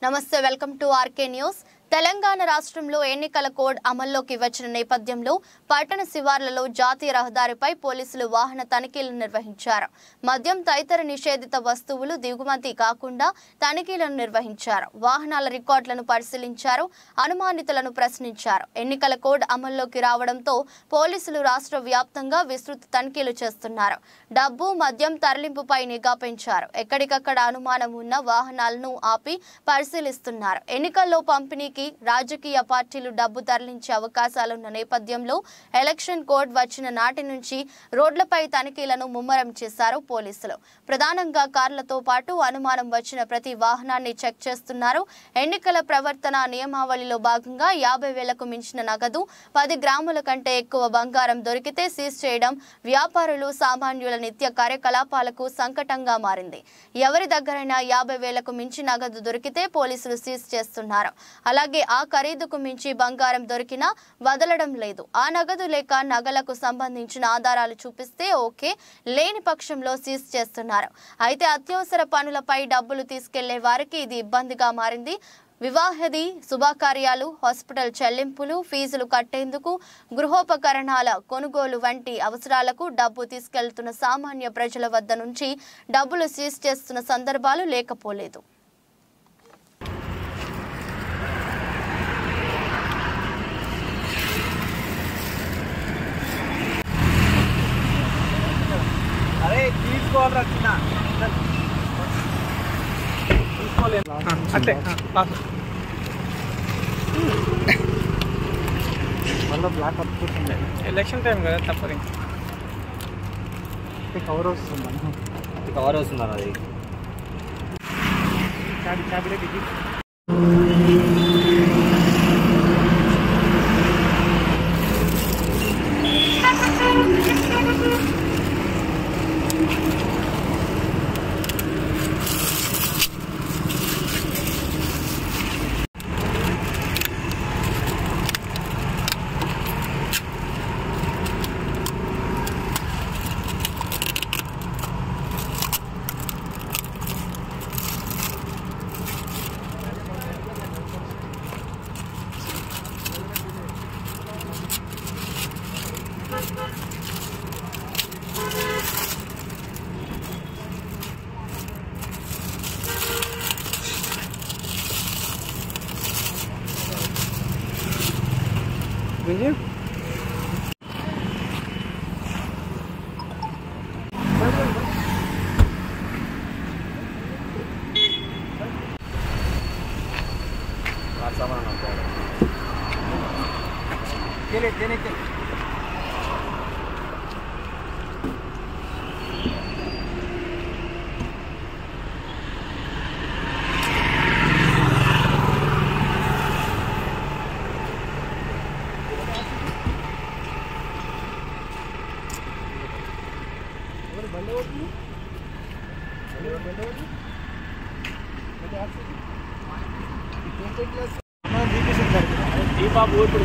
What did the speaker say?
నమస్తే welcome to RK news. Telangana రాష్ట్రంలో ఎన్నికల కోడ్ అమల్లోకి వచ్చిన నేపథ్యంలో పట్టణ శివార్లలో జాతీయ రహదారిపై పోలీసులు వాహన తనిఖీలు నిర్వహించారు। మద్యం తదితర నిషేధిత వస్తువులు దిగుమతి కాకుండా తనిఖీలను నిర్వహించారు। వాహనాల రికార్డులను పరిశీలించారు, అనుమానితులను ప్రశ్నించారు। ఎన్నికల కోడ్ అమల్లోకి రావడంతో పోలీసులు రాష్ట్ర వ్యాప్తంగా విస్తృత తనిఖీలు చేస్తున్నారు। డబ్బు మద్యం తరలింపుపై నిఘా పెంచారు। ఎక్కడికక్కడ అనుమానం ఉన్న వాహనాలను ఆపి పరిశీలిస్తున్నారు। ఎన్నికల్లో పంపిణీకి రాజకీయ పార్టీలు డబ్బు తరలించే అవకాశాలున్న నేపథ్యంలో ఎలక్షన్ కోడ్ వచ్చిన నాటి నుంచి రోడ్లపై తనిఖీలను ముమ్మరం చేశారు పోలీసులు। ప్రధానంగా కార్లతో పాటు అనుమానం వచ్చిన ప్రతి వాహనాన్ని చెక్ చేస్తున్నారు। ఎన్నికల ప్రవర్తన నియమావళిలో భాగంగా 50,000కు మించిన నగదు, 10 గ్రాముల కంటే ఎక్కువ బంగారం దొరికితే సీజ్ చేయడం వ్యాపారులు, సామాన్యుల నిత్య కార్యకలాపాలకు సంకటంగా మారింది। ఎవరి దగ్గరైనా 50,000కు మించి నగదు దొరికితే పోలీసులు సీజ్ చేస్తున్నారు। అలాగే ఆ ఖరీదుకు మించి బంగారం దొరికినా వదలడం లేదు। ఆ నగదు లేక నగలకు సంబంధించిన ఆధారాలు చూపిస్తే ఓకే, లేని పక్షంలో సీజ్ చేస్తున్నారు। అయితే అత్యవసర పనులపై డబ్బులు తీసుకెళ్లే వారికి ఇది ఇబ్బందిగా మారింది। వివాహాది శుభకార్యాలు, హాస్పిటల్ చెల్లింపులు, ఫీజులు కట్టేందుకు, గృహోపకరణాల కొనుగోలు వంటి అవసరాలకు డబ్బు తీసుకెళ్తున్న సామాన్య ప్రజల వద్ద నుంచి డబ్బులు సీజ్ చేస్తున్న సందర్భాలు లేకపోలేదు। ఎలక్షన్ టైం కదా తప్పదు కవర్ వస్తుంది అది ఈ బాబు ఇప్పుడు